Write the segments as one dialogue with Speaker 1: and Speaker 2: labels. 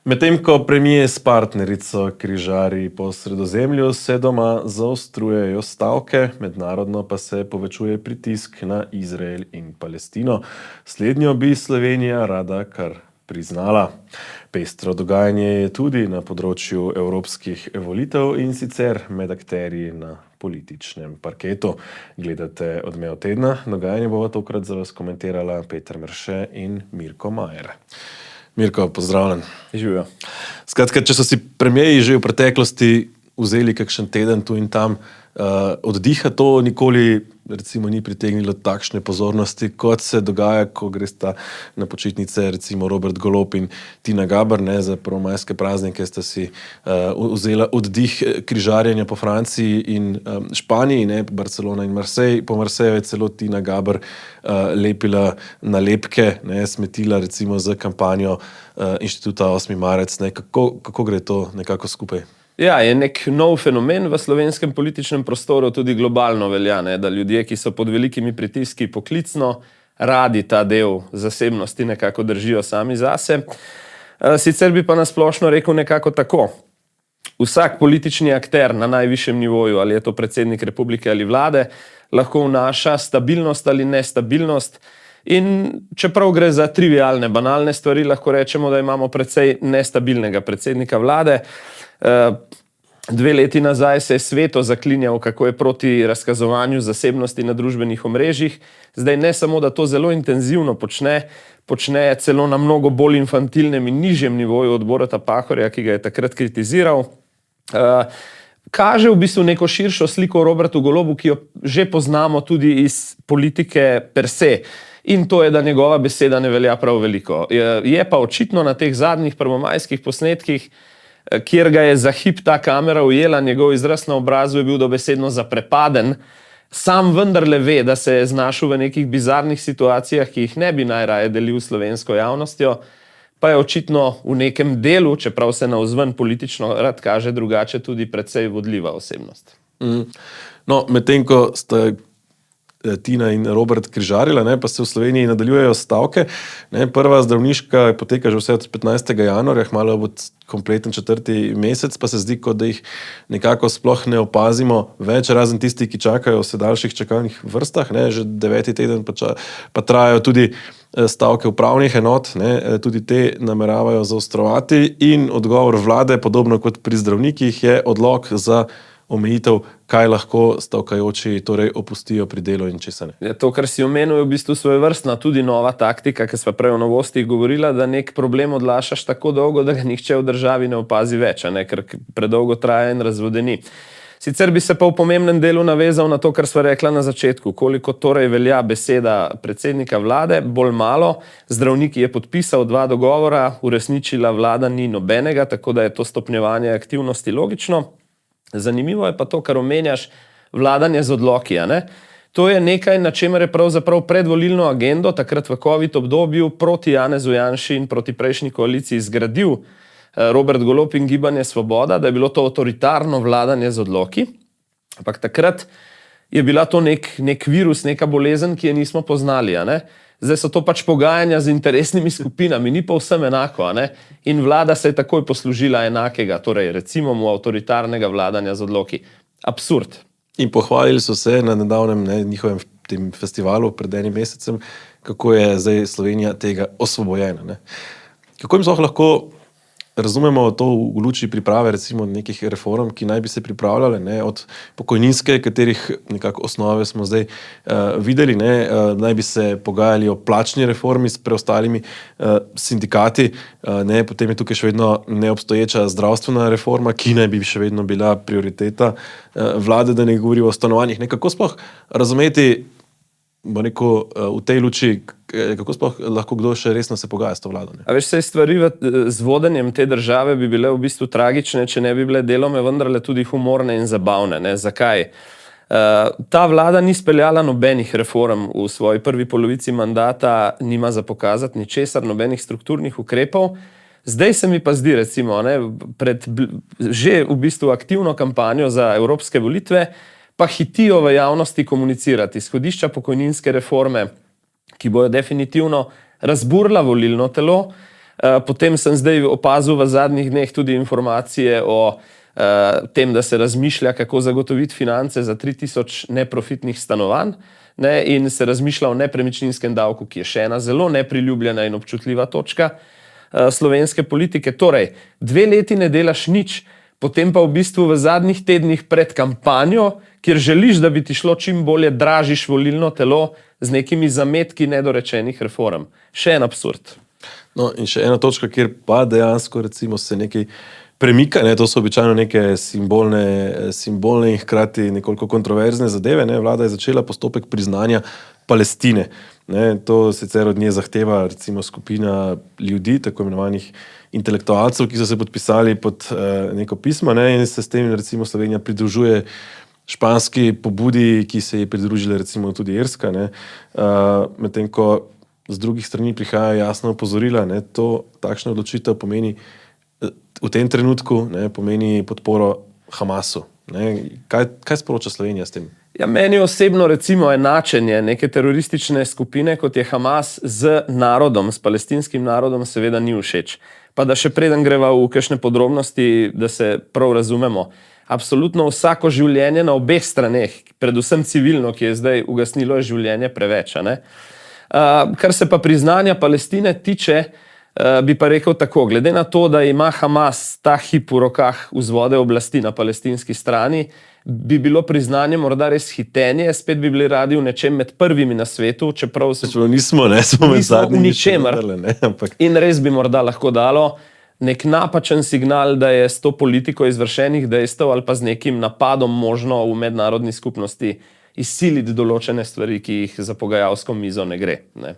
Speaker 1: Medtem ko premije s partnerico križari po Sredozemlju, se doma zaostrujejo stavke, mednarodno pa se povečuje pritisk na Izrael in Palestino. Slednjo bi Slovenija rada kar priznala. Pestro dogajanje je tudi na področju evropskih volitev in sicer med akterji na političnem parketu. Gledate Odmev tedna, dogajanje bova tokrat za vas komentirala Peter Merše in Mirko Majer. Mirko, pozdravljen.
Speaker 2: Živijo.
Speaker 1: Skratka, če so si premierji že v preteklosti vzeli kakšen teden tu in tam oddiha, to nikoli recimo ni pritegnilo takšne pozornosti, kot se dogaja, ko gresta na počitnice recimo Robert Golob in Tina Gaber, ne, za prvomajske praznike sta si vzela oddih križarjenja po Franciji in Španiji, ne, Barcelona in Marseille. Po Marseille je celo Tina Gaber lepila nalepke, ne, smetila recimo za kampanjo Inštituta 8. marec. Ne. Kako gre to nekako skupaj?
Speaker 2: Ja, je nek nov fenomen v slovenskem političnem prostoru, tudi globalno velja, ne, da ljudje, ki so pod velikimi pritiski poklicno, radi ta del zasebnosti nekako držijo sami zase. Sicer bi pa na splošno rekel nekako tako. Vsak politični akter na najvišjem nivoju, ali je to predsednik republike ali vlade, lahko vnaša stabilnost ali nestabilnost. In čeprav gre za trivialne, banalne stvari, lahko rečemo, da imamo precej nestabilnega predsednika vlade. 2 leti nazaj se je sveto zaklinjal, kako je proti razkazovanju zasebnosti na družbenih omrežjih. Zdaj ne samo, da to zelo intenzivno počne celo na mnogo bolj infantilnem in nižjem nivoju od Boruta Pahorja, ki ga je takrat kritiziral. Kaže v bistvu neko širšo sliko o Robertu Golobu, ki jo že poznamo tudi iz politike per se. In to je, da njegova beseda ne velja prav veliko. Je pa očitno na teh zadnjih prvomajskih posnetkih, kjer ga je za hip ta kamera ujela, njegov izraz na obrazu je bil dobesedno zaprepaden. Sam vendarle ve, da se je znašel v nekih bizarnih situacijah, ki jih ne bi najraje delil s slovensko javnostjo, pa je očitno v nekem delu, čeprav se navzven politično rad kaže drugače, tudi precej vodljiva osebnost.
Speaker 1: No, medtem ko sta Tina in Robert križarila, ne, pa se v Sloveniji nadaljujejo stavke. Ne, prva zdravniška poteka že vse od 15. januarja, malo bo kompleten 4. mesec, pa se zdi, kot da jih nekako sploh ne opazimo več, razen tisti, ki čakajo v daljših čakalnih vrstah. Ne, že 9. teden pa trajajo tudi stavke upravnih enot, ne, tudi te nameravajo zaostrovati in odgovor vlade, podobno kot pri zdravnikih, je odlok za omejitev, kaj lahko stavkajoči torej opustijo pri delu in česa ne.
Speaker 2: To, kar si omenil, je v bistvu svojevrstna tudi nova taktika, ki sva prej o novostih govorila, da nek problem odlašaš tako dolgo, da ga nihče v državi ne opazi več, ne, ker predolgo traja in razvodeni. Sicer bi se pa v pomembnem delu navezal na to, kar sva rekla na začetku, koliko torej velja beseda predsednika vlade, bolj malo. Zdravnik je podpisal 2 dogovora, uresničila vlada ni nobenega, tako da je to stopnjevanje aktivnosti logično. Zanimivo je pa to, kar omenjaš, vladanje z odloki. Ne? To je nekaj, na čemer je pravzaprav predvolilno agendo takrat v COVID obdobju proti Janezu Janši in proti prejšnji koaliciji zgradil Robert Golob in Gibanje Svoboda, da je bilo to avtoritarno vladanje z odloki. Ampak takrat je bila to nek virus, neka bolezen, ki je nismo poznali. Ne? Zdaj so to pač pogajanja z interesnimi skupinami, ni pa vsem enako. Ne? In vlada se je takoj poslužila enakega, torej recimo mu avtoritarnega vladanja z odloki. Absurd.
Speaker 1: In pohvalili so se na nedavnem njihovem tem festivalu pred 1 mesecem, kako je zdaj Slovenija tega osvobojena. Ne? Kako jim sploh lahko razumemo to v luči priprave recimo nekih reform, ki naj bi se pripravljale, ne, od pokojninske, katerih nekako osnove smo zdaj videli, ne, naj bi se pogajali o plačni reformi s preostalimi sindikati, ne, potem je tukaj še vedno neobstoječa zdravstvena reforma, ki naj bi še vedno bila prioriteta vlade, da ne govori o stanovanjih. Ne, kako sploh razumeti, bo rekel, v tej luči, kako sploh lahko kdo še resno se pogaja s to vlado? Ne?
Speaker 2: A veš, stvari z vodenjem te države bi bile v bistvu tragične, če ne bi bile deloma vendarle tudi humorne in zabavne. Ne? Zakaj? Ta vlada ni speljala nobenih reform v svoji prvi polovici mandata, nima za pokazati ničesar, nobenih strukturnih ukrepov. Zdaj se mi pa zdi, recimo, ne, pred že v bistvu aktivno kampanjo za evropske volitve, pa hitijo v javnosti komunicirati izhodišča pokojninske reforme, ki bojo definitivno razburila volilno telo, Potem sem zdaj opazil v zadnjih dneh tudi informacije o tem, da se razmišlja, kako zagotoviti finance za 3000 neprofitnih stanovanj, ne, in se razmišlja o nepremičninskem davku, ki je še ena zelo nepriljubljena in občutljiva točka slovenske politike. Torej, 2 leti ne delaš nič, potem pa v bistvu v zadnjih tednih pred kampanjo, kjer želiš, da bi ti šlo čim bolje, dražiš volilno telo z nekimi zametki nedorečenih reform. Še en absurd.
Speaker 1: No, in še ena točka, kjer pa dejansko recimo se nekaj premika, ne, to so običajno neke simbolne in hkrati nekoliko kontroverzne zadeve. Ne. Vlada je začela postopek priznanja Palestine. Ne. To sicer od nje zahteva recimo skupina ljudi, tako imenovanih intelektualcev, ki so se podpisali pod neko pismo, ne, in se s tem recimo Slovenija pridružuje španski pobudi, ki se je pridružila recimo tudi Irska, ne. Medtem ko z drugih strani prihajajo jasno opozorila, ne, takšna odločitev pomeni v tem trenutku, ne, pomeni podporo Hamasu. Ne. Kaj sporoča Slovenija s tem?
Speaker 2: Ja, meni osebno recimo enačenje neke teroristične skupine, kot je Hamas, z narodom, s palestinskim narodom, seveda ni všeč. Pa da še preden greva v kakšne podrobnosti, da se prav razumemo, absolutno vsako življenje na obeh straneh, predvsem civilno, ki je zdaj ugasnilo življenje preveč, ne? Kar se pa priznanja Palestine tiče, bi pa rekel tako, glede na to, da ima Hamas ta hip v rokah vzvode oblasti na palestinski strani, bi bilo priznanje morda res hitenje, spet bi bili radi v nečem med prvimi na svetu, čeprav
Speaker 1: nismo med zadnjimi.
Speaker 2: V ničemer. In res bi morda lahko dalo nek napačen signal, da je s to politiko izvršenih dejstev ali pa z nekim napadom možno v mednarodni skupnosti izsiliti določene stvari, ki jih za pogajalsko mizo ne gre. Ne.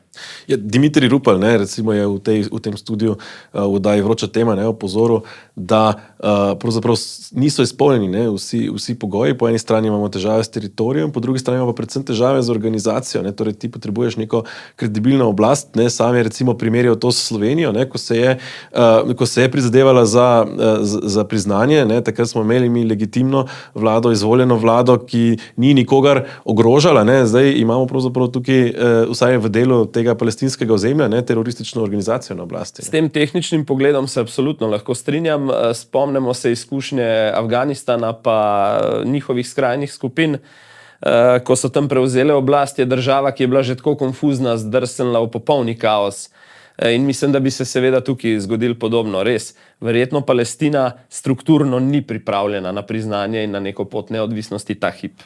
Speaker 1: Ja, Dimitrij Rupel, ne, recimo je v tem studiu v oddaji Vroča tema, ne, opozoril, da pravzaprav niso izpolnjeni, ne, vsi pogoji. Po eni strani imamo težave s teritorijem, po drugi strani imamo pa predvsem težave z organizacijo. Ne. Torej, ti potrebuješ neko kredibilno oblast. Ne. Sam je recimo primerjal to s Slovenijo, ne, ko se je prizadevala za priznanje. Ne. Takrat smo imeli mi legitimno vlado, izvoljeno vlado, ki ni nikogar ogrožala. Ne. Zdaj imamo pravzaprav tukaj, vsaj v delu tega palestinskega ozemlja, ne, teroristično organizacijo na oblasti.
Speaker 2: S tem tehničnim pogledom se absolutno lahko strinjam. Spomnimo se izkušnje Afganistana pa njihovih skrajnih skupin. Ko so tam prevzele oblast, je država, ki je bila že tako konfuzna, zdrsnila v popolni kaos. In mislim, da bi se seveda tukaj zgodilo podobno. Res, verjetno Palestina strukturno ni pripravljena na priznanje in na neko pot neodvisnosti ta hip.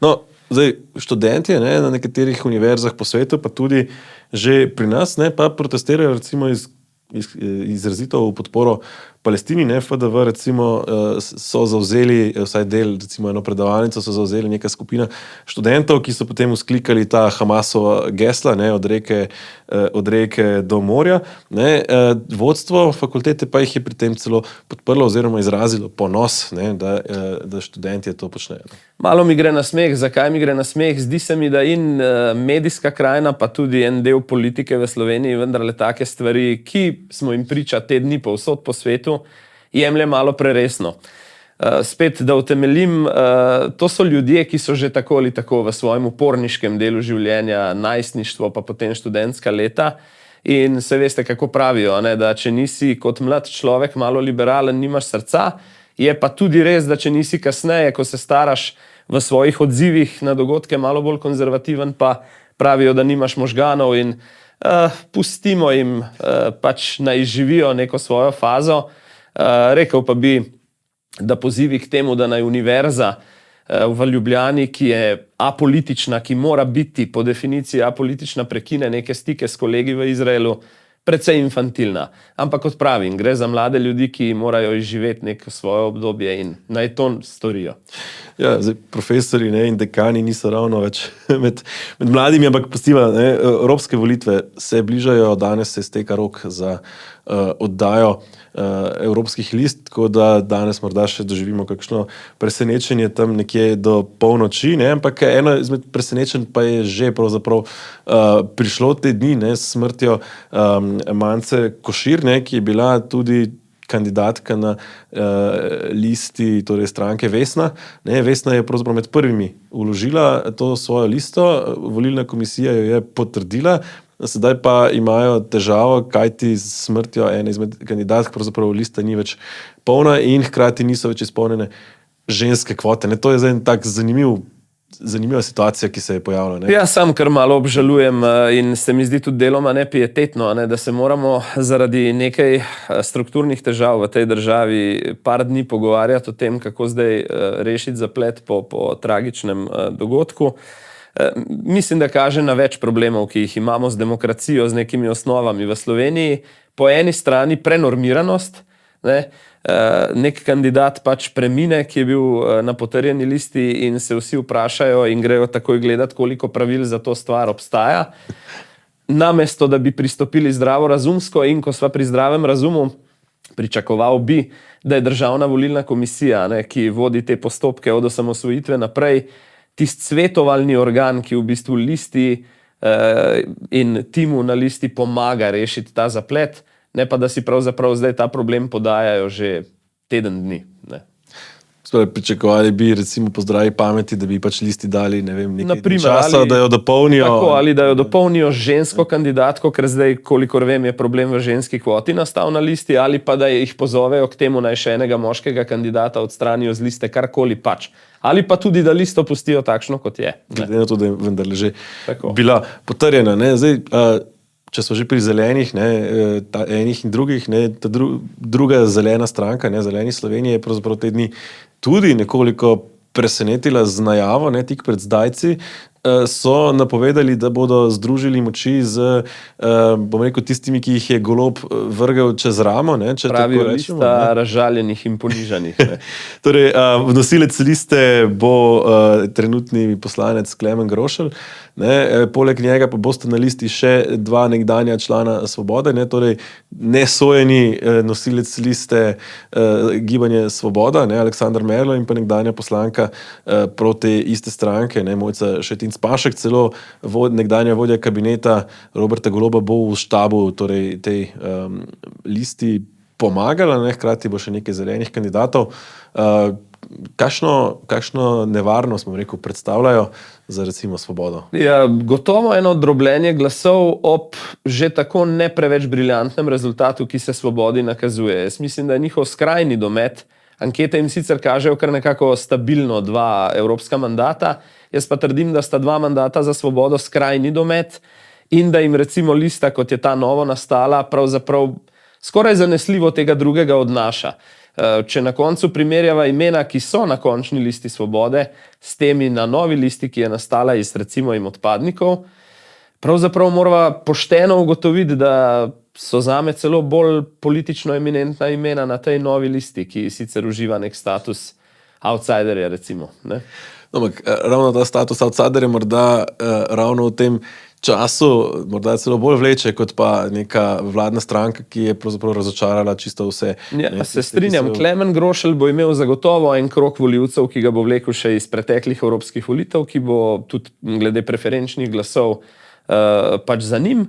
Speaker 1: No, zdaj, študentje, ne, na nekaterih univerzah po svetu, pa tudi že pri nas, ne, pa protestirajo recimo izrazito v podporo Palestini, ne. FDV recimo so zavzeli, vsaj del, recimo eno predavalnico so zavzeli neka skupina študentov, ki so potem vzklikali ta Hamasova gesla, ne, od reke do morja. Ne. Vodstvo fakultete pa jih je pri tem celo podprlo oziroma izrazilo ponos, ne, da študentje to počnejo.
Speaker 2: Malo mi gre na smeh. Zakaj mi gre na smeh? Zdi se mi, da in medijska krajina, pa tudi en del politike v Sloveniji vendarle take stvari, ki smo jim priča te dni povsod po svetu, jemlje malo preresno. Spet, da utemeljim, to so ljudje, ki so že tako ali tako v svojem uporniškem delu življenja, najstništvo pa potem študentska leta, in se veste, kako pravijo, ne, da če nisi kot mlad človek malo liberalen, nimaš srca. Je pa tudi res, da če nisi kasneje, ko se staraš v svojih odzivih na dogodke malo bolj konzervativen, pa pravijo, da nimaš možganov, in pustimo jim, pač naj živijo neko svojo fazo. Rekel pa bi, da pozivi k temu, da naj univerza v Ljubljani, ki je apolitična, ki mora biti po definiciji apolitična, prekine neke stike s kolegi v Izraelu, precej infantilna. Ampak kot pravim, gre za mlade ljudi, ki morajo izživeti neko svoje obdobje in naj to storijo.
Speaker 1: Ja, zdaj, profesori, ne, in dekani niso ravno več med mladimi, ampak pustiva, ne, evropske volitve se bližajo, danes se izteka rok za oddajo evropskih list, tako da danes morda še doživimo kakšno presenečenje tam nekje do polnoči, ne, ampak eno izmed presenečenj pa je že pravzaprav prišlo te dni, ne, s smrtjo Mance Košir, ne, ki je bila tudi kandidatka na listi, torej stranke Vesna. Ne, Vesna je pravzaprav med prvimi vložila to svojo listo, volilna komisija jo je potrdila, sedaj pa imajo težavo, kajti s smrtjo ene izmed kandidatk pravzaprav lista ni več polna in hkrati niso več izpolnjene ženske kvote. Ne? To je zdaj tak zanimiva situacija, ki se je pojavila. Ne?
Speaker 2: Ja, sam kar malo obžalujem in se mi zdi tudi deloma nepietetno, da se moramo zaradi nekaj strukturnih težav v tej državi par dni pogovarjati o tem, kako zdaj rešiti zaplet po tragičnem dogodku. Mislim, da kaže na več problemov, ki jih imamo z demokracijo, z nekimi osnovami v Sloveniji. Po eni strani prenormiranost, nek kandidat pač premine, ki je bil na potrjeni listi in se vsi vprašajo in grejo takoj gledati, koliko pravil za to stvar obstaja. Namesto, da bi pristopili zdravorazumsko in ko sva pri zdravem razumu, pričakoval bi, da je Državna volilna komisija, ki vodi te postopke od osamosvojitve naprej, tisti svetovalni organ, ki v bistvu listi in timu na listi pomaga rešiti ta zaplet, ne pa da si pravzaprav zdaj ta problem podajajo že teden dni.
Speaker 1: Pričakovali bi recimo po zdravi pameti, da bi pač listi dali nekaj časa, da jo dopolnijo.
Speaker 2: Tako, ali da jo dopolnijo žensko kandidatko, ker zdaj, kolikor vem, je problem v ženski kvoti nastal na listi, ali pa da jih pozovejo k temu, naj še enega moškega kandidata odstranijo z liste, karkoli pač. Ali pa tudi, da listo pustijo takšno, kot je.
Speaker 1: Glede na to, da je vendarle že bila potrjena. Zdaj, če smo že pri zelenih, enih in drugih, ta druga zelena stranka, Zeleni Slovenije, je pravzaprav te dni tudi nekoliko presenetila z najavo, tik pred zdajci, so napovedali, da bodo združili moči z, bom rekel, tistimi, ki jih je Golob vrgel čez ramo.
Speaker 2: Pravijo lista razžaljenih in ponižanih.
Speaker 1: Torej, nosilec liste bo trenutni poslanec Klemen Grošelj, poleg njega pa boste na listi še dva nekdanja člana Svobode, torej nesojeni nosilec liste Gibanje Svoboda, Aleksandar Merlo, in pa nekdanja poslanka proti iste stranke, Mojca Šetinc Pašek, celo nekdanja vodja kabineta Roberta Goloba bo v štabu torej tej listi pomagala, hkrati bo še nekaj zelenih kandidatov. Kakšno nevarnost, bom rekel, predstavljajo za recimo Svobodo?
Speaker 2: Ja, gotovo eno drobljenje glasov ob že tako ne preveč briljantnem rezultatu, ki se Svobodi nakazuje. Jaz mislim, da je njihov skrajni domet. Ankete jim sicer kažejo kar nekako stabilno 2 evropska mandata, jaz pa trdim, da sta 2 mandata za Svobodo skrajni domet in da jim recimo lista, kot je ta novo nastala, pravzaprav skoraj zanesljivo tega drugega odnaša. Če na koncu primerjava imena, ki so na končni listi Svobode, s temi na novi listi, ki je nastala iz recimo jim odpadnikov, pravzaprav morava pošteno ugotoviti, da so zame celo bolj politično eminentna imena na tej novi listi, ki sicer uživa nek status outsiderja, recimo.
Speaker 1: Ravno ta status outsiderja morda ravno v tem času morda celo bolj vleče, kot pa neka vladna stranka, ki je pravzaprav razočarala čisto vse.
Speaker 2: Ja, se strinjam, Klemen Grošelj bo imel zagotovo en krog volivcev, ki ga bo vlekel še iz preteklih evropskih volitev, ki bo tudi glede preferenčnih glasov pač za njim.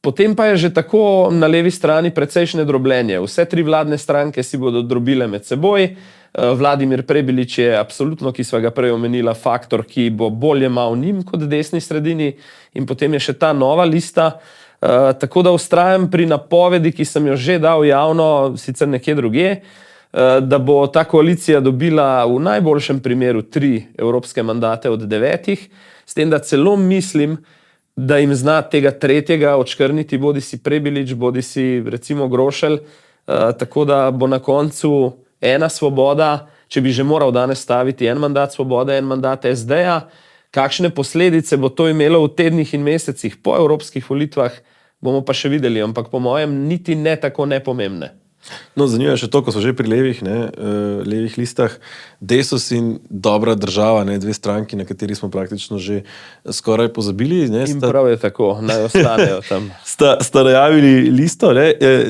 Speaker 2: Potem pa je že tako na levi strani precejšnje drobljenje. Vse 3 vladne stranke si bodo drobile med seboj. Vladimir Prebilič je absolutno, ki sva ga prej omenila, faktor, ki bo bolje mal njim kot desni sredini, in potem je še ta nova lista. Tako da vztrajam pri napovedi, ki sem jo že dal javno, sicer nekje drugje, da bo ta koalicija dobila v najboljšem primeru 3 evropske mandate od 9, s tem, da celo mislim, da jim zna tega 3. odškrniti bodi si Prebilič, bodi si recimo Grošelj, tako da bo na koncu ena Svoboda, če bi že moral danes staviti en mandat Svobode, en mandat SD-ja, kakšne posledice bo to imelo v tednih in mesecih po evropskih volitvah, bomo pa še videli, ampak po mojem niti ne tako nepomembne.
Speaker 1: Zanima je še to, ko so že pri levih listah, Desus in Dobra država, 2 stranki, na kateri smo praktično že skoraj pozabili.
Speaker 2: In prav je tako, naj ostanejo tam.
Speaker 1: Sta najavili listo,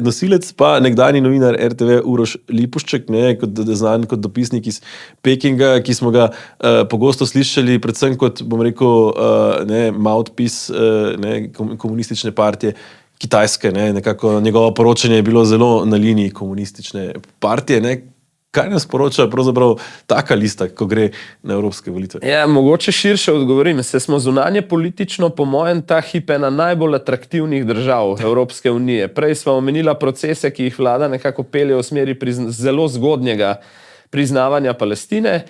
Speaker 1: nosilec pa nekdanji novinar RTV Uroš Lipušček, znan kot dopisnik iz Pekinga, ki smo ga pogosto slišali, predvsem kot, bom rekel, mouthpiece komunistične partije Kitajske, nekako njegovo poročanje je bilo zelo na liniji komunistične partije. Kaj nas poroča pravzaprav taka lista, ko gre na evropske volitve?
Speaker 2: Ja, mogoče širše odgovorim. Se smo zunanje politično, po mojem, ta hip ena najbolj atraktivnih držav Evropske unije. Prej smo omenila procese, ki jih vlada nekako pelje v smeri zelo zgodnjega priznavanja Palestine.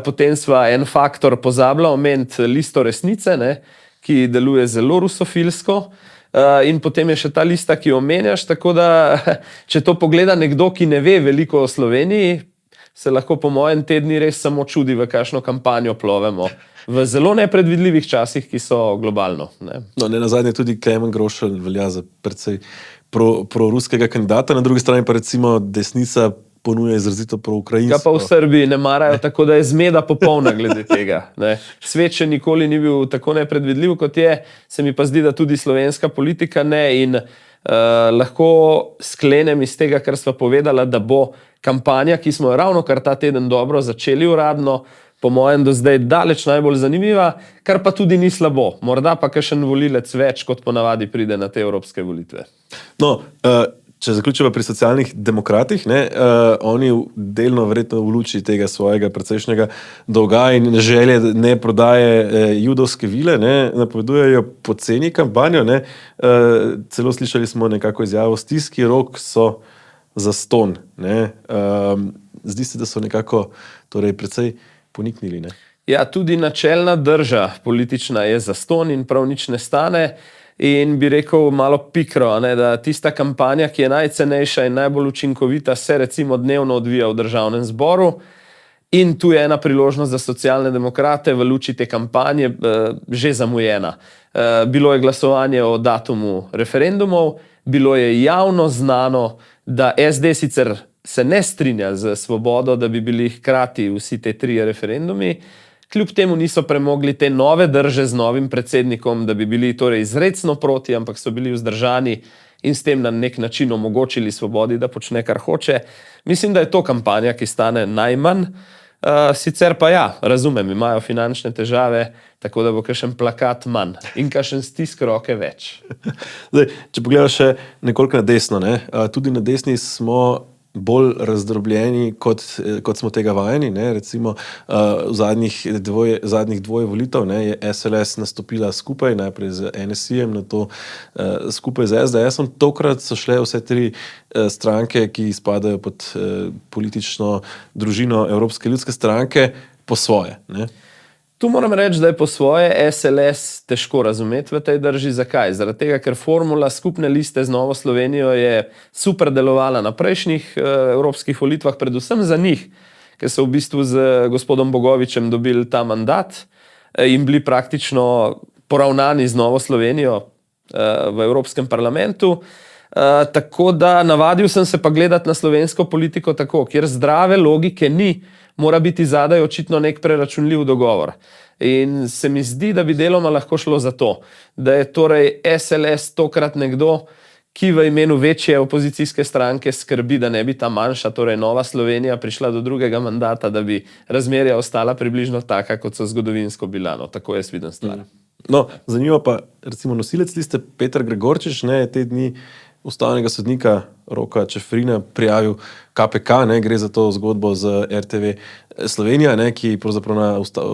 Speaker 2: Potem sva en faktor pozabila omeniti listo resnice, ne, ki deluje zelo rusofilsko. In potem je še ta lista, ki jo omenjaš, tako da, če to pogleda nekdo, ki ne ve veliko o Sloveniji, se lahko po mojem tedni res samo čudi, v kakšno kampanjo plovemo. V zelo nepredvidljivih časih, ki so globalno. Ne?
Speaker 1: No, nenazadnje tudi Klemen Grošelj velja za precej proruskega kandidata, na drugi strani pa recimo desnica ponuja izrazito proukrajinsko.
Speaker 2: Ga pa v Srbiji ne marajo, tako da je zmeda popolna glede tega. Ne. Svet še nikoli ni bil tako nepredvidljiv, kot je. Se mi pa zdi, da tudi slovenska politika ne. In lahko sklenem iz tega, kar sva povedala, da bo kampanja, ki smo jo ravno kar ta teden dobro začeli uradno, po mojem do zdaj daleč najbolj zanimiva, kar pa tudi ni slabo. Morda pa kakšen volilec več, kot ponavadi pride na te evropske volitve.
Speaker 1: No, če zaključimo pri socialnih demokratih, ne, oni delno verjetno v luči tega svojega precejšnjega dolga in želje ne prodaje judovske vile, ne, napovedujejo poceni kampanjo. Ne, celo slišali smo nekako izjavo, stiski rok so zastonj. Ne, zdi se, da so nekako torej precej poniknili. Ne.
Speaker 2: Ja, tudi načelna drža politična je zastonj in prav nič ne stane. In bi rekel malo pikro, ne, da tista kampanja, ki je najcenejša in najbolj učinkovita, se recimo dnevno odvija v državnem zboru. In tu je ena priložnost za socialne demokrate v luči te kampanje že zamujena. Bilo je glasovanje o datumu referendumov, bilo je javno znano, da SD sicer se ne strinja z Svobodo, da bi bili hkrati vsi te trije referendumi. Kljub temu niso premogli te nove drže z novim predsednikom, da bi bili torej izrecno proti, ampak so bili vzdržani in s tem na nek način omogočili Svobodi, da počne, kar hoče. Mislim, da je to kampanja, ki stane najmanj. Sicer pa ja, razumem, imajo finančne težave, tako da bo kakšen plakat manj in kakšen stisk roke več.
Speaker 1: Zdaj, če pogledaš še nekoliko na desno, ne? Tudi na desni smo bolj razdrobljeni, kot smo tega vajeni. Ne? Recimo v zadnjih dvoje volitev, ne, je SLS nastopila skupaj, najprej z NSI-jem, nato skupaj z SDS-om. Tokrat so šle vse tri stranke, ki spadajo pod politično družino Evropske ljudske stranke, po svoje. Ne?
Speaker 2: Tu moram reči, da je po svoje SLS težko razumeti v tej drži. Zakaj? Zaradi tega, ker formula skupne liste z Novo Slovenijo je super delovala na prejšnjih evropskih volitvah, predvsem za njih, ker so v bistvu z gospodom Bogovičem dobili ta mandat in bili praktično poravnani z Novo Slovenijo v Evropskem parlamentu. Tako da navadil sem se pa gledati na slovensko politiko tako, kjer zdrave logike ni, mora biti zadaj očitno nek preračunljiv dogovor. In se mi zdi, da bi deloma lahko šlo za to, da je torej SLS tokrat nekdo, ki v imenu večje opozicijske stranke skrbi, da ne bi ta manjša, torej Nova Slovenija, prišla do drugega mandata, da bi razmerja ostala približno taka, kot so zgodovinsko bila. No, tako jaz vidim stvar.
Speaker 1: No, zanimivo pa, recimo nosilec liste Peter Gregorčič, ne, te dni ustavnega sodnika Roka Čeferina prijavil KPK, ne, gre za to zgodbo z RTV Slovenija, ne, ki pravzaprav na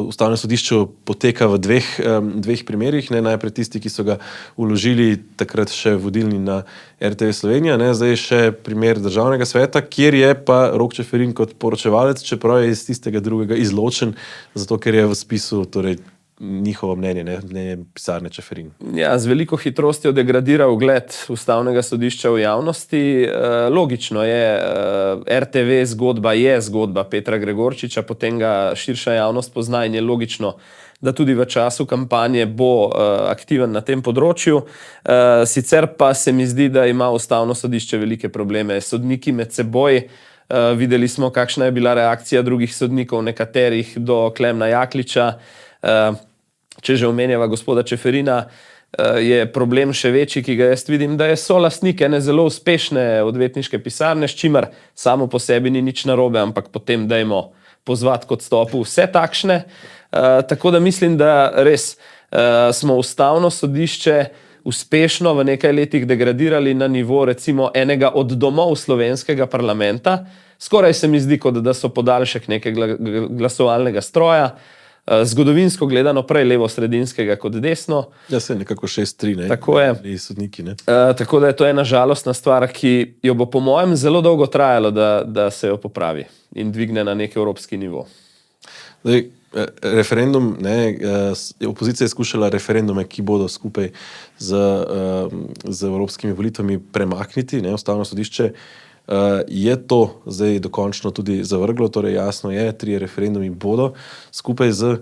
Speaker 1: ustavnem sodišču poteka v dveh primerih. Ne, najprej tisti, ki so ga vložili takrat še vodilni na RTV Slovenija, ne, zdaj še primer Državnega sveta, kjer je pa Rok Čeferin kot poročevalec, čeprav je iz tistega drugega izločen, zato ker je v spisu torej njihovo mnenje, ne, mnenje pisarne Čeferin. Ja,
Speaker 2: z veliko hitrostjo degradira ugled ustavnega sodišča v javnosti. Logično je, RTV zgodba je zgodba Petra Gregorčiča, potem ga širša javnost pozna in je logično, da tudi v času kampanje bo aktiven na tem področju. Sicer pa se mi zdi, da ima ustavno sodišče velike probleme. Sodniki med seboj, videli smo, kakšna je bila reakcija drugih sodnikov, nekaterih do Klemna Jakliča. Če že omenjava gospoda Čeferina, je problem še večji, ki ga jaz vidim, da je solastnik ene zelo uspešne odvetniške pisarne, s čimer samo po sebi ni nič narobe, ampak potem dajmo pozvati k odstopu vse takšne. Tako da mislim, da res smo ustavno sodišče uspešno v nekaj letih degradirali na nivo recimo enega od domov slovenskega parlamenta. Skoraj se mi zdi, kot da so podaljšek nekega glasovalnega stroja, zgodovinsko gledano prej levo-sredinskega kot desno.
Speaker 1: Ja, se je nekako 6-3, ne?
Speaker 2: Tako je.
Speaker 1: Sodniki, ne?
Speaker 2: Tako da je to ena žalostna stvar, ki jo bo po mojem zelo dolgo trajalo, da se jo popravi in dvigne na nek evropski nivo.
Speaker 1: Zdaj, referendum, ne, opozicija je skušala referendume, ki bodo skupaj z evropskimi volitvami premakniti, ne, Ustavno sodišče je to zdaj dokončno tudi zavrglo, torej jasno je, 3 referendumi bodo skupaj z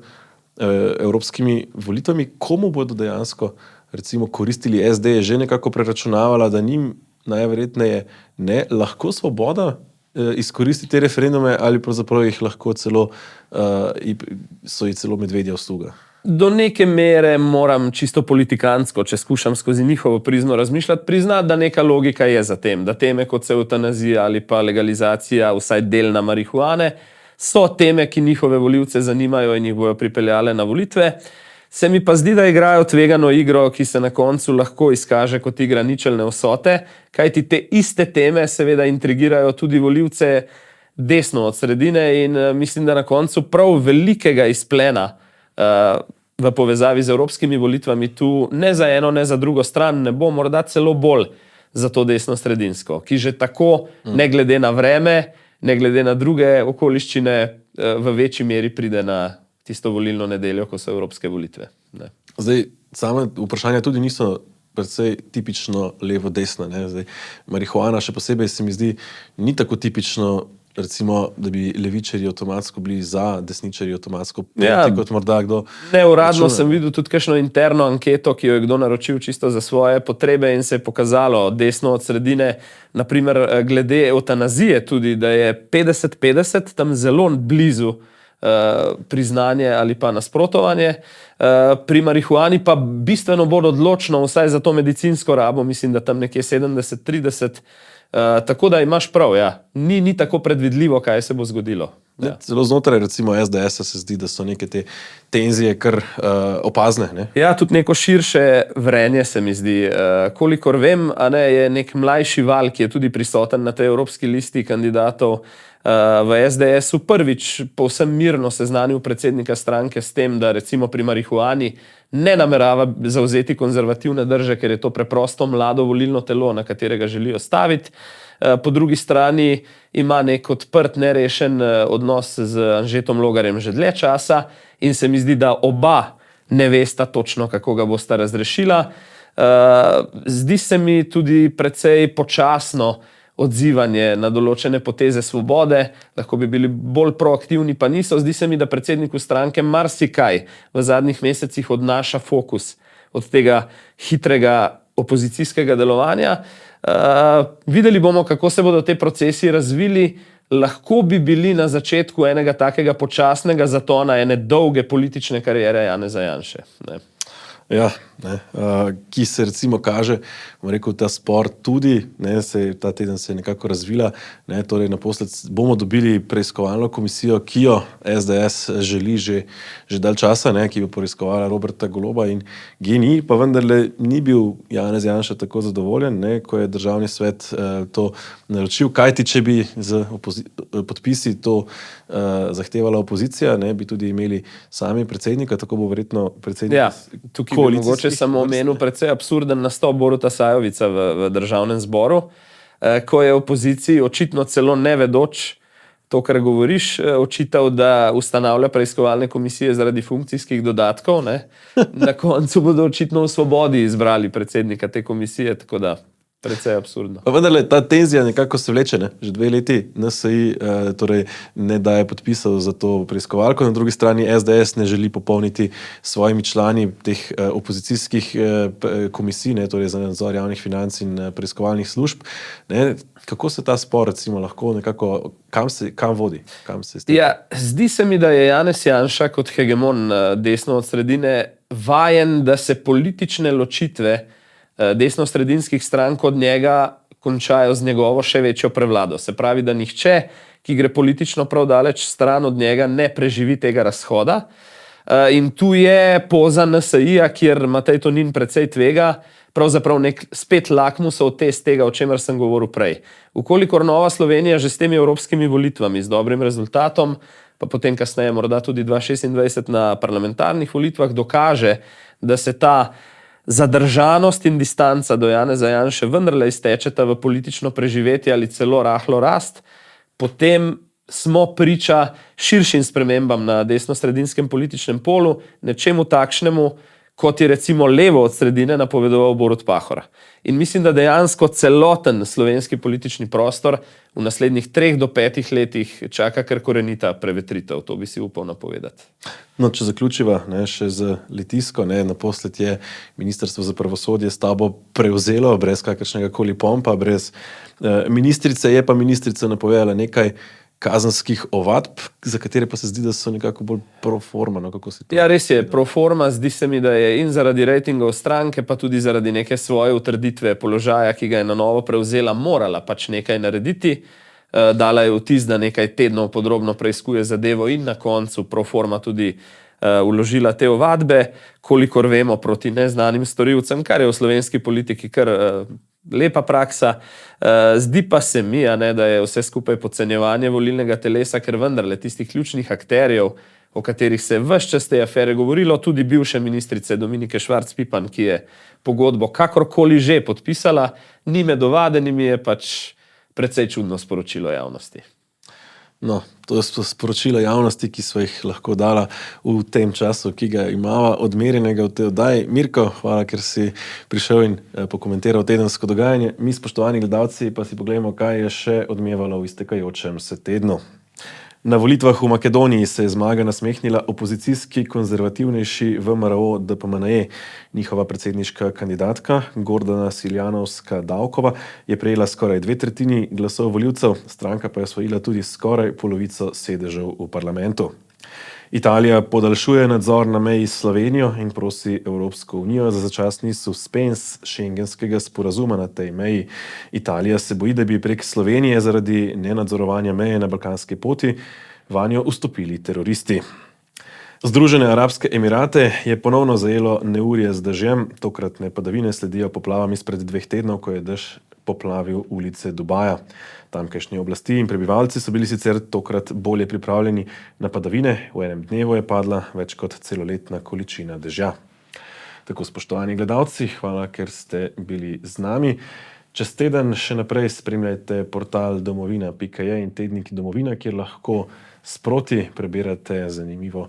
Speaker 1: evropskimi volitvami. Komu bodo dejansko recimo koristili? SD je že nekako preračunavala, da njim najverjetneje ne lahko Svoboda izkoristiti te referendume ali pravzaprav jih lahko celo so ji celo medvedja usluga.
Speaker 2: Do neke mere moram čisto politikansko, če skušam skozi njihovo prizmo razmišljati, priznati, da neka logika je za tem, da teme kot se eutanazija ali pa legalizacija, vsaj delna marihuane, so teme, ki njihove volivce zanimajo in jih bojo pripeljale na volitve. Se mi pa zdi, da igrajo tvegano igro, ki se na koncu lahko izkaže kot igra ničelne vsote, kajti te iste teme seveda intrigirajo tudi volivce desno od sredine in mislim, da na koncu prav velikega izplena v povezavi z evropskimi volitvami tu ne za eno, ne za drugo stran ne bo, morda celo bolj za to desno-sredinsko, ki že tako, ne glede na vreme, ne glede na druge okoliščine, v večji meri pride na tisto volilno nedeljo, ko so evropske volitve. Ne.
Speaker 1: Zdaj, same vprašanja tudi niso predvsej tipično levo-desna. Zdaj, marihuana še posebej se mi zdi ni tako tipično, recimo, da bi levičarji avtomatsko bili za, desničarji avtomatsko proti, kot morda kdo.
Speaker 2: Neuradno sem videl tudi kakšno interno anketo, ki jo je kdo naročil čisto za svoje potrebe in se je pokazalo desno od sredine, naprimer glede eutanazije tudi, da je 50-50 tam zelo blizu priznanje ali pa nasprotovanje. Pri marihuani pa bistveno bolj odločno, vsaj za to medicinsko rabo, mislim, da tam nekje 70-30. Tako da imaš prav, ja. Ni tako predvidljivo, kaj se bo zgodilo. Ja.
Speaker 1: Celo znotraj recimo SDS-a se zdi, da so neke te tenzije kar opazne. Ne?
Speaker 2: Ja, tudi neko širše vrenje se mi zdi. Kolikor vem, je nek mlajši val, ki je tudi prisoten na tej evropski listi kandidatov v SDS-u, prvič povsem mirno seznanil predsednika stranke s tem, da recimo pri marihuani ne namerava zavzeti konzervativne drže, ker je to preprosto mlado volilno telo, na katerega želijo staviti. Po drugi strani ima nek odprt, nerešen odnos z Anžetom Logarjem že dlje časa in se mi zdi, da oba ne vesta točno, kako ga bosta razrešila. Zdi se mi tudi precej počasno odzivanje na določene poteze Svobode, lahko bi bili bolj proaktivni, pa niso. Zdi se mi, da predsedniku stranke marsikaj v zadnjih mesecih odnaša fokus od tega hitrega opozicijskega delovanja. Videli bomo, kako se bodo te procesi razvili. Lahko bi bili na začetku enega takega počasnega zatona, ene dolge politične kariere Janeza Janše. Ne.
Speaker 1: Ja, ki se recimo kaže, bom rekel, ta spor tudi, ta teden se je nekako razvila, torej naposled bomo dobili preiskovalno komisijo, ki jo SDS želi že dalj časa, ki bo preiskovala Roberta Goloba in GEN-I, pa vendarle ni bil Janez Janša tako zadovoljen, ko je državni svet to naročil, kajti če bi z podpisi to zahtevala opozicija, bi tudi imeli sami predsednika, tako bo verjetno predsednik.
Speaker 2: Ja, tukaj bi mogoče samo omenil precej absurden nastop Boruta Sajovica v državnem zboru, ko je opoziciji očitno celo nevedoč to, kar govoriš, očital, da ustanavlja preiskovalne komisije zaradi funkcijskih dodatkov. Na koncu bodo očitno v Svobodi izbrali predsednika te komisije, tako da precej absurdno.
Speaker 1: Pa vendarle, ta tenzija nekako se vleče, že 2 leti NSI torej ne daje podpisov za to preiskovalko, na drugi strani SDS ne želi popolniti svojimi člani teh opozicijskih komisij, torej za nadzor javnih financ in preiskovalnih služb. Kako se ta spor recimo lahko nekako, kam vodi?
Speaker 2: Ja, zdi se mi, da je Janez Janša kot hegemon desno od sredine vajen, da se politične ločitve desno-sredinskih strank od njega končajo z njegovo še večjo prevlado. Se pravi, da nihče, ki gre politično prav daleč stran od njega, ne preživi tega razhoda. In tu je poza NSI-ja, kjer Matej Tonin precej tvega, pravzaprav nek spet lakmusov test tega, o čemer sem govoril prej. Vkolikor Nova Slovenija že s temi evropskimi volitvami, z dobrim rezultatom, pa potem kasneje morda tudi 2026 na parlamentarnih volitvah dokaže, da se ta zadržanost in distanca do Janeza Janše vendarle iztečeta v politično preživetje ali celo rahlo rast, potem smo priča širšim spremembam na desno-sredinskem političnem polu, nečemu takšnemu, kot je recimo levo od sredine napovedoval Borut Pahor. In mislim, da dejansko celoten slovenski politični prostor v naslednjih 3 do 5 letih čaka kar korenita prevetritev. To bi si upal napovedati.
Speaker 1: No, če zaključiva še z Litijsko, naposled je Ministrstvo za pravosodje stavbo prevzelo brez kakršnega koli pompa, brez ministrice, je pa ministrica napovedala nekaj kazenskih ovadb, za katere pa se zdi, da so nekako bolj pro forma. No, kako si to?
Speaker 2: Ja, res je, pro forma, zdi se mi, da je in zaradi rejtingov stranke, pa tudi zaradi neke svoje utrditve položaja, ki ga je na novo prevzela, morala pač nekaj narediti. Dala je vtis, da nekaj tednov podrobno preiskuje zadevo in na koncu pro forma tudi vložila te ovadbe, kolikor vemo, proti neznanim storilcem, kar je v slovenski politiki kar lepa praksa. Zdi pa se mi, da je vse skupaj podcenjevanje volilnega telesa, ker vendarle tistih ključnih akterjev, o katerih se ves čas te afere govorilo, tudi bivše ministrice Dominike Švarc Pipan, ki je pogodbo kakorkoli že podpisala, ni med ovadenimi, je pač precej čudno sporočilo javnosti.
Speaker 1: No, to so sporočila javnosti, ki so jih lahko dala v tem času, ki ga imava odmerjenega v tej oddaji. Mirko, hvala, ker si prišel in pokomentiral tedensko dogajanje. Mi, spoštovani gledalci, pa si pogledamo, kaj je še odmevalo v iztekajočem se tednu. Na volitvah v Makedoniji se je zmaga nasmehnila opozicijski konzervativnejši VMRO DPMNE. Njihova predsedniška kandidatka Gordana Siljanovska-Davkova je prejela skoraj 2/3 glasov volivcev, stranka pa je osvojila tudi skoraj polovico sedežev v parlamentu. Italija podaljšuje nadzor na meji s Slovenijo in prosi Evropsko unijo za začasni suspens šengenskega sporazuma na tej meji. Italija se boji, da bi prek Slovenije zaradi nenadzorovanja meje na balkanski poti vanjo vstopili teroristi. Združene arabske emirate je ponovno zajelo neurje z dežjem. Tokratne padavine sledijo poplavam izpred 2 tednov, ko je dež poplavil ulice Dubaja. Tamkajšnje oblasti in prebivalci so bili sicer tokrat bolje pripravljeni na padavine. V enem dnevu je padla več kot celoletna količina dežja. Tako, spoštovani gledalci, hvala, ker ste bili z nami. Čez teden še naprej spremljajte portal domovina.je in tednik Domovina, kjer lahko sproti prebirate zanimivo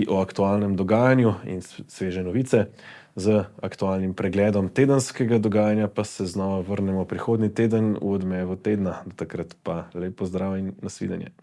Speaker 1: o aktualnem dogajanju in sveže novice. Z aktualnim pregledom tedenskega dogajanja pa se znova vrnemo prihodnji teden v odmevu tedna. Do takrat pa lep pozdrav in nasvidenje.